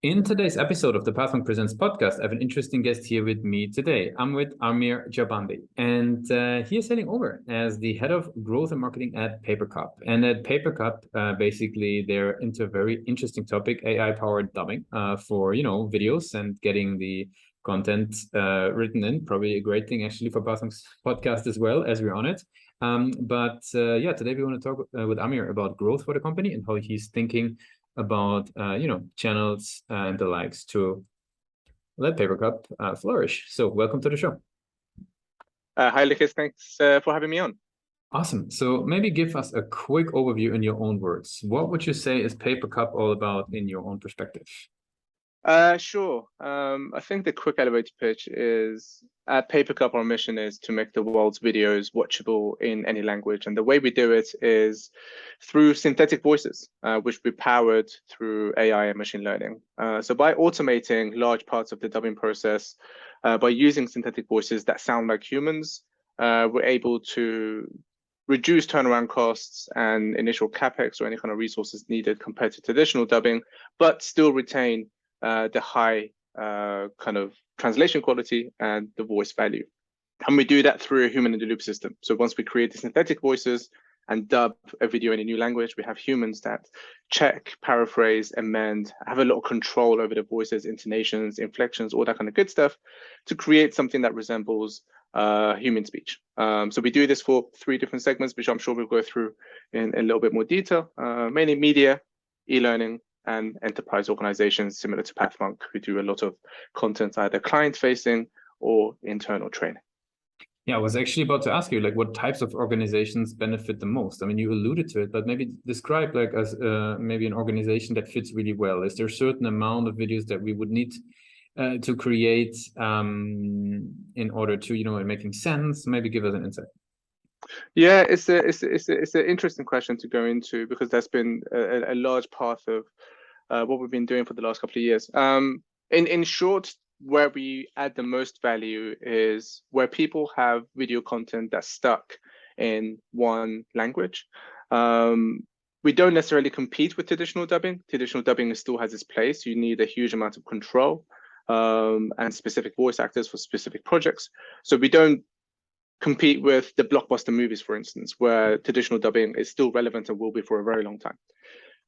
In today's episode of the Pathfind Presents podcast, I have an interesting guest here with me today. I'm with Amir Jirbandey, and he is heading over as the head of growth and marketing at Papercup. And at Papercup, basically, they're into a very interesting topic: AI-powered dubbing for videos and getting the content written in. Probably a great thing actually for Pathfind's podcast as well, as we're on it. But today we want to talk with Amir about growth for the company and how he's thinking about channels and the likes to let Papercup flourish. So welcome to the show. Hi, Lucas. Thanks for having me on. Awesome. So maybe give us a quick overview in your own words. What would you say is Papercup all about in your own perspective? Sure. I think the quick elevator pitch is at Papercup, our mission is to make the world's videos watchable in any language. And the way we do it is through synthetic voices, which we powered through AI and machine learning. So by automating large parts of the dubbing process, by using synthetic voices that sound like humans, we're able to reduce turnaround costs and initial capex or any kind of resources needed compared to traditional dubbing, but still retain the high kind of translation quality and the voice value. And we do that through a human in the loop system. So once we create the synthetic voices and dub a video in a new language, we have humans that check, paraphrase, amend, have a lot of control over the voices, intonations, inflections, all that kind of good stuff to create something that resembles human speech. So we do this for 3 different segments, which I'm sure we'll go through in a little bit more detail, mainly media, e-learning, and enterprise organizations similar to Pathfund, who do a lot of content either client-facing or internal training. Yeah, I was actually about to ask you, like, what types of organizations benefit the most? I mean, you alluded to it, but maybe describe like as maybe an organization that fits really well. Is there a certain amount of videos that we would need to create in order to, making sense? Maybe give us an insight. Yeah, it's an interesting question to go into because that's been a large part of what we've been doing for the last couple of years. In short, where we add the most value is where people have video content that's stuck in one language. We don't necessarily compete with traditional dubbing. Traditional dubbing still has its place. You need a huge amount of control and specific voice actors for specific projects. So we don't compete with the blockbuster movies, for instance, where traditional dubbing is still relevant and will be for a very long time.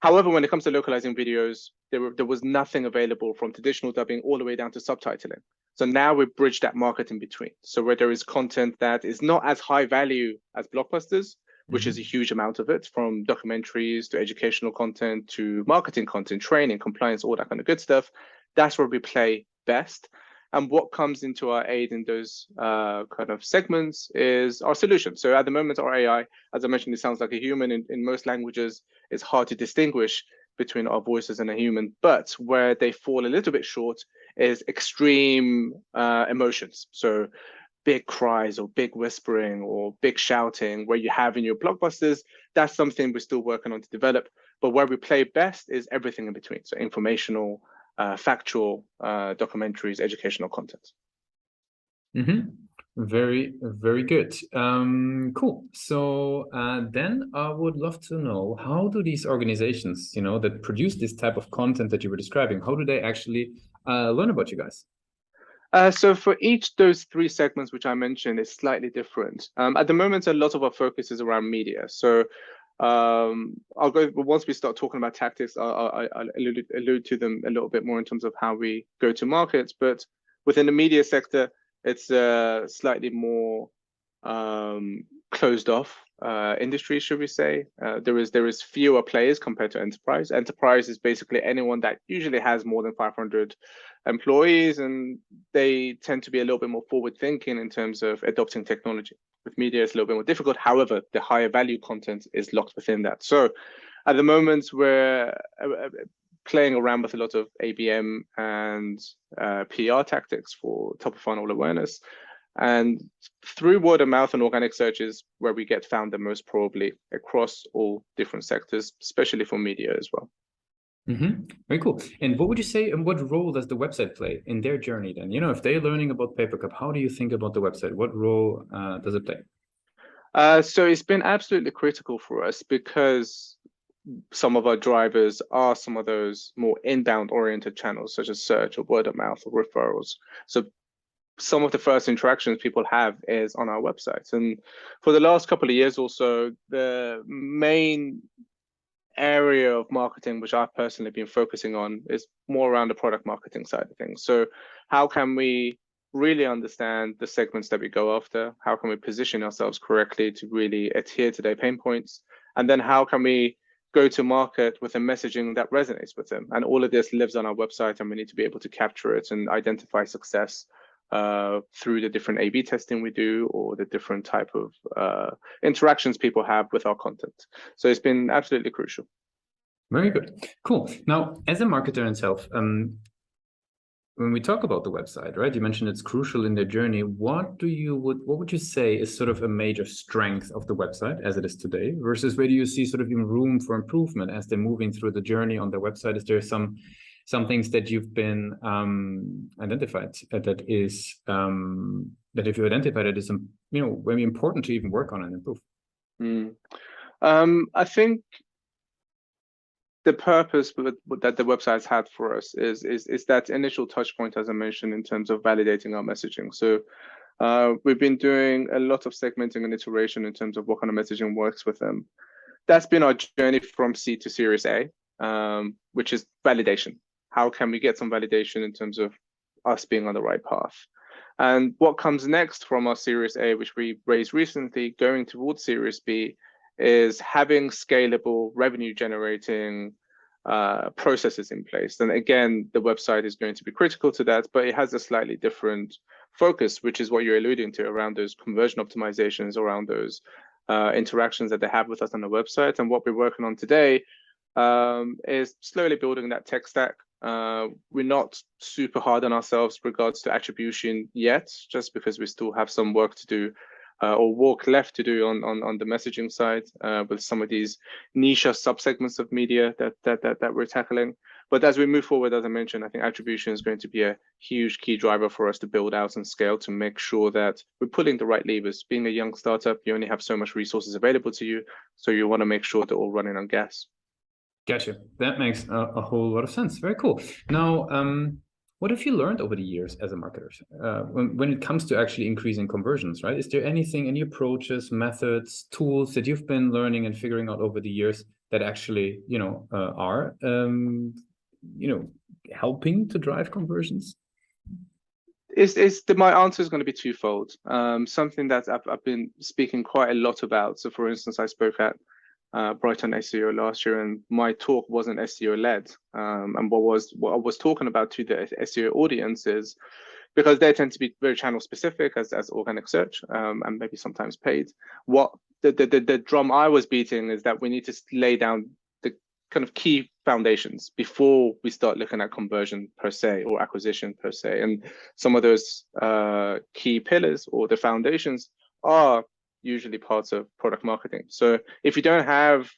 However, when it comes to localizing videos, there was nothing available from traditional dubbing all the way down to subtitling. So now we've bridged that market in between. So where there is content that is not as high value as blockbusters, which is a huge amount of it, from documentaries to educational content to marketing content, training, compliance, all that kind of good stuff, that's where we play best. And what comes into our aid in those kind of segments is our solution. So at the moment, our AI, as I mentioned, it sounds like a human. In most languages, it's hard to distinguish between our voices and a human. But where they fall a little bit short is extreme emotions. So big cries or big whispering or big shouting where you have in your blockbusters, that's something we're still working on to develop. But where we play best is everything in between. So informational, factual documentaries, educational content. Very, very good. Cool. So then I would love to know, how do these organizations, that produce this type of content that you were describing, how do they actually learn about you guys? So for each those 3 segments which I mentioned, it's slightly different. At the moment, a lot of our focus is around media. So I'll go once we start talking about tactics. I'll allude to them a little bit more in terms of how we go to market. But within the media sector, it's slightly more closed off industry, should we say. There is fewer players compared to enterprise. Enterprise is basically anyone that usually has more than 500 employees, and they tend to be a little bit more forward thinking in terms of adopting technology. With media, it's a little bit more difficult. However, the higher value content is locked within that. So at the moment, we're playing around with a lot of ABM and PR tactics for top of funnel awareness. And through word of mouth and organic searches, where we get found the most probably across all different sectors, especially for media as well. Very cool. And what would you say, and what role does the website play in their journey then? If they're learning about Papercup, how do you think about the website? What role does it play? So it's been absolutely critical for us because some of our drivers are some of those more inbound oriented channels, such as search or word of mouth or referrals. So some of the first interactions people have is on our websites. And for the last couple of years also, the main area of marketing which I've personally been focusing on is more around the product marketing side of things. So how can we really understand the segments that we go after? How can we position ourselves correctly to really adhere to their pain points? And then how can we go to market with a messaging that resonates with them? And all of this lives on our website, and we need to be able to capture it and identify success through the different A/B testing we do, or the different type of interactions people have with our content. So it's been absolutely crucial. Very good. Cool. Now, as a marketer itself, when we talk about the website, right, you mentioned it's crucial in the journey. What would you say is sort of a major strength of the website as it is today, versus where do you see sort of even room for improvement as they're moving through the journey on their website? Is there some things that you've been identified that if you identified it is very important to even work on and improve? I think the purpose that the websites had for us is that initial touch point, as I mentioned, in terms of validating our messaging. So we've been doing a lot of segmenting and iteration in terms of what kind of messaging works with them. That's been our journey from seed to Series A, which is validation. How can we get some validation in terms of us being on the right path? And what comes next from our Series A, which we raised recently, going towards Series B, is having scalable revenue generating processes in place. And again, the website is going to be critical to that, but it has a slightly different focus, which is what you're alluding to around those conversion optimizations, around those interactions that they have with us on the website. And what we're working on today is slowly building that tech stack. We're not super hard on ourselves regards to attribution yet, just because we still have some work to do or work left to do on the messaging side with some of these niche subsegments of media that we're tackling. But as we move forward, as I mentioned, I think attribution is going to be a huge key driver for us to build out and scale, to make sure that we're pulling the right levers. Being a young startup, you only have so much resources available to you, so you want to make sure they're all running on gas. Gotcha. That makes a whole lot of sense. Very cool. Now, what have you learned over the years as a marketer when it comes to actually increasing conversions, right? Is there anything, any approaches, methods, tools that you've been learning and figuring out over the years that actually, are, helping to drive conversions? My answer is going to be twofold. Something that I've been speaking quite a lot about. So for instance, I spoke at Brighton SEO last year, and my talk wasn't SEO led. And what I was talking about to the SEO audience is, because they tend to be very channel specific as organic search, and maybe sometimes paid. What the drum I was beating is that we need to lay down the kind of key foundations before we start looking at conversion per se or acquisition per se. And some of those key pillars or the foundations are usually parts of product marketing. So if you don't have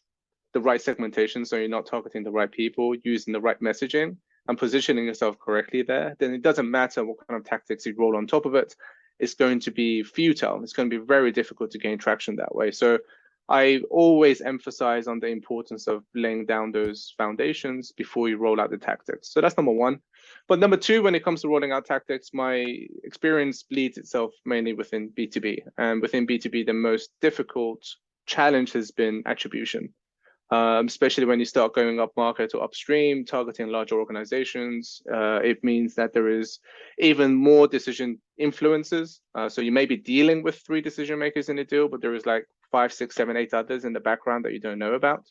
the right segmentation, so you're not targeting the right people, using the right messaging and positioning yourself correctly there, then it doesn't matter what kind of tactics you roll on top of it. It's going to be futile. It's going to be very difficult to gain traction that way. So I always emphasize on the importance of laying down those foundations before you roll out the tactics. So that's number one. But number two, when it comes to rolling out tactics, my experience bleeds itself mainly within B2B. And within B2B, the most difficult challenge has been attribution, especially when you start going up market or upstream, targeting larger organizations. It means that there is even more decision influences. So you may be dealing with 3 decision makers in a deal, but there is like 5, 6, 7, 8 others in the background that you don't know about.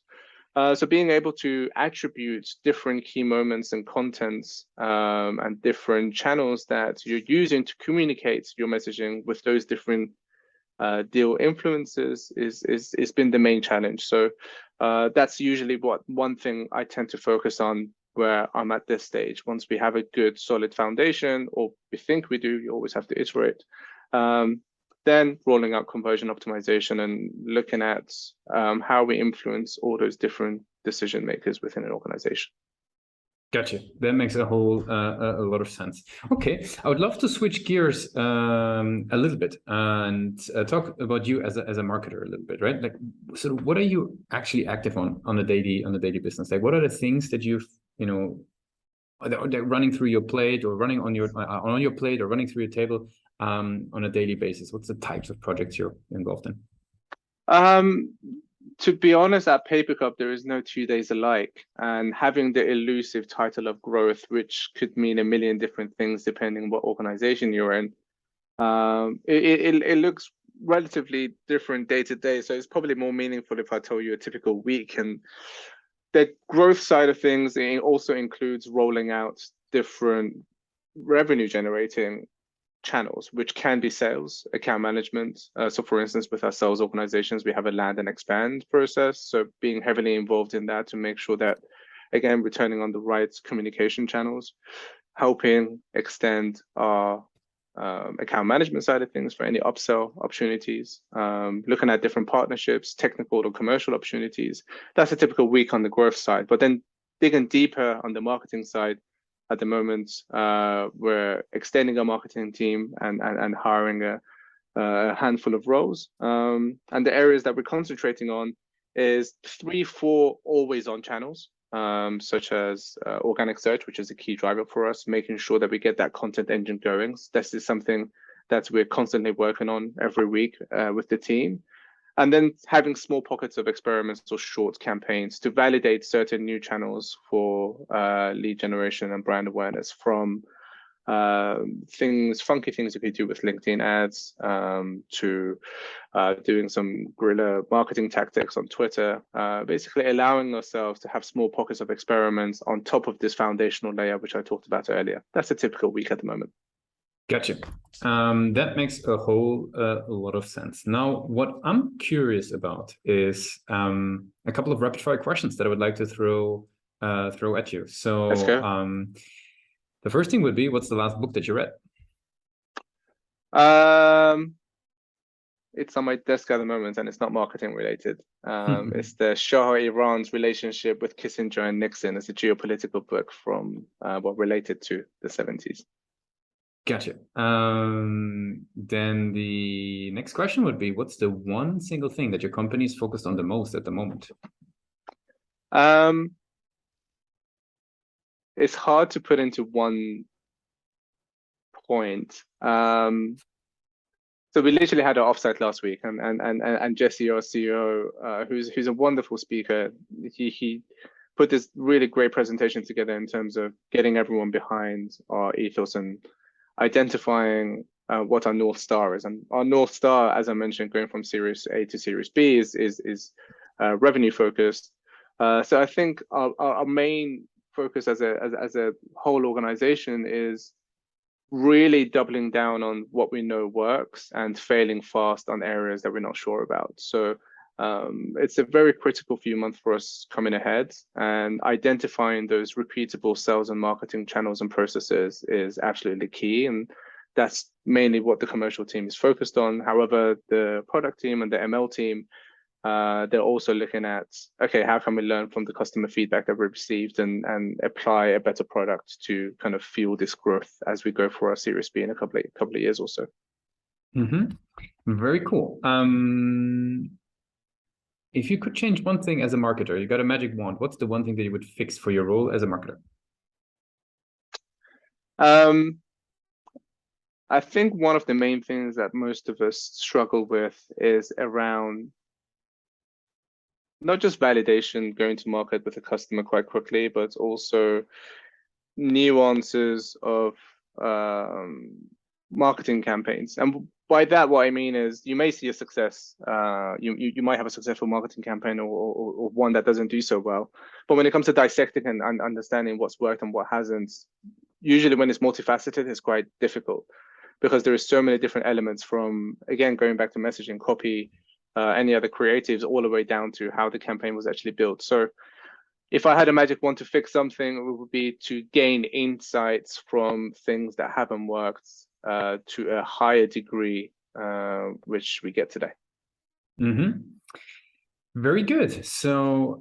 So being able to attribute different key moments and contents and different channels that you're using to communicate your messaging with those different deal influences is been the main challenge. So that's usually one thing I tend to focus on where I'm at this stage. Once we have a good solid foundation, or we think we do, you always have to iterate. Then rolling out conversion optimization and looking at how we influence all those different decision makers within an organization. Gotcha. That makes a whole a lot of sense. Okay, I would love to switch gears a little bit and talk about you as a marketer a little bit, right? Like, so what are you actually active on a daily business? Like, what are the things that you've they're running through your plate or running on your plate or running through your table on a daily basis? What's the types of projects you're involved in? To be honest, at Papercup, there is no 2 days alike. And having the elusive title of growth, which could mean a million different things depending what organization you're in, it looks relatively different day to day. So it's probably more meaningful if I tell you a typical week. And the growth side of things, it also includes rolling out different revenue generating channels, which can be sales, account management. So for instance, with our sales organizations, we have a land and expand process. So being heavily involved in that to make sure that, again, returning on the right communication channels, helping extend our account management side of things for any upsell opportunities, looking at different partnerships, technical or commercial opportunities. That's a typical week on the growth side. But then digging deeper on the marketing side, at the moment, we're extending our marketing team and hiring a handful of roles. And the areas that we're concentrating on is 3-4 always on channels, such as organic search, which is a key driver for us, making sure that we get that content engine going. This is something that we're constantly working on every week with the team. And then having small pockets of experiments or short campaigns to validate certain new channels for lead generation and brand awareness, from funky things you could do with LinkedIn ads, to doing some guerrilla marketing tactics on Twitter, basically allowing ourselves to have small pockets of experiments on top of this foundational layer, which I talked about earlier. That's a typical week at the moment. Gotcha. That makes a whole lot of sense. Now, what I'm curious about is a couple of rapid fire questions that I would like to throw at you. So, Let's go. The first thing would be, what's the last book that you read? It's on my desk at the moment, and it's not marketing related. It's the Shah Iran's relationship with Kissinger and Nixon. It's a geopolitical book from related to the 70s. Gotcha. Then the next question would be, what's the one single thing that your company is focused on the most at the moment? It's hard to put into one point. So we literally had an offsite last week, and Jesse, our CEO, who's a wonderful speaker, he put this really great presentation together in terms of getting everyone behind our ethos and identifying what our North Star is. And our North Star, as I mentioned, going from Series A to Series B is revenue focused. So I think our main focus as a whole organization is really doubling down on what we know works and failing fast on areas that we're not sure about. So it's a very critical few months for us coming ahead, and identifying those repeatable sales and marketing channels and processes is absolutely key. And that's mainly what the commercial team is focused on. However, the product team and the ML team, they're also looking at, okay, how can we learn from the customer feedback that we received and apply a better product to kind of fuel this growth as we go for our Series B in a couple of years or so. Very cool. If you could change one thing as a marketer, you got a magic wand, what's the one thing that you would fix for your role as a marketer? I think one of the main things that most of us struggle with is around not just validation, going to market with a customer quite quickly, but also nuances of marketing campaigns. And by that, what I mean is you may see a success. You might have a successful marketing campaign or one that doesn't do so well. But when it comes to dissecting and understanding what's worked and what hasn't, usually when it's multifaceted, it's quite difficult, because there are so many different elements, from, again, going back to messaging, copy, any other creatives, all the way down to how the campaign was actually built. So if I had a magic wand to fix something, it would be to gain insights from things that haven't worked to a higher degree, which we get today. Very good. So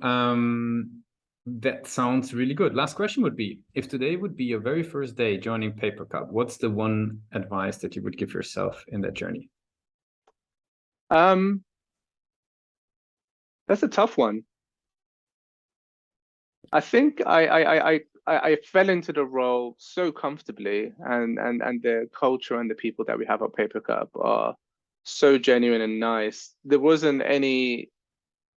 That sounds really good. Last question would be, if today would be your very first day joining Papercup, what's the one advice that you would give yourself in that journey? That's a tough one. I think I fell into the role so comfortably, and the culture and the people that we have at Papercup are so genuine and nice. There wasn't any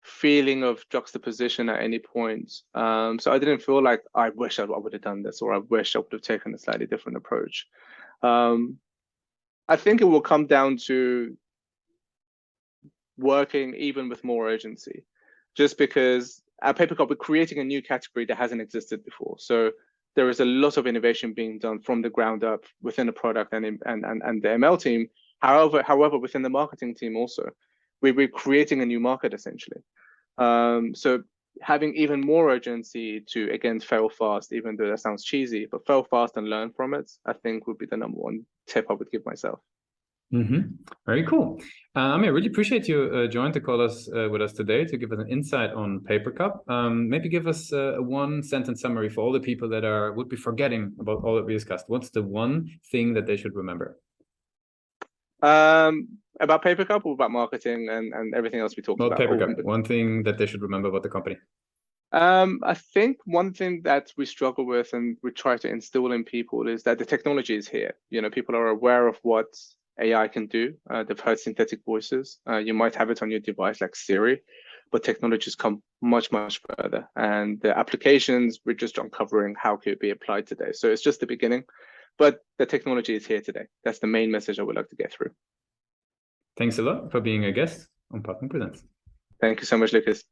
feeling of juxtaposition at any point. So I didn't feel like I wish I would have done this, or I wish I would have taken a slightly different approach. I think it will come down to working even with more urgency, just because at Papercup we're creating a new category that hasn't existed before. So there is a lot of innovation being done from the ground up within the product and the ML team. However, within the marketing team also, we're creating a new market essentially. So having even more urgency to, again, fail fast, even though that sounds cheesy, but fail fast and learn from it, I think would be the number one tip I would give myself. Very cool. I really appreciate you joining to call us with us today to give us an insight on Papercup. Maybe give us a one sentence summary for all the people that would be forgetting about all that we discussed. What's the one thing that they should remember? About Papercup or about marketing and everything else we talked about? Papercup. One thing that they should remember about the company. I think one thing that we struggle with and we try to instill in people is that the technology is here. You know, people are aware of what AI can do. They've heard synthetic voices. You might have it on your device like Siri, but technologies come much, much further. And the applications, we're just uncovering how it could be applied today. So it's just the beginning, but the technology is here today. That's the main message I would like to get through. Thanks a lot for being a guest on Papercup Presents. Thank you so much, Lucas.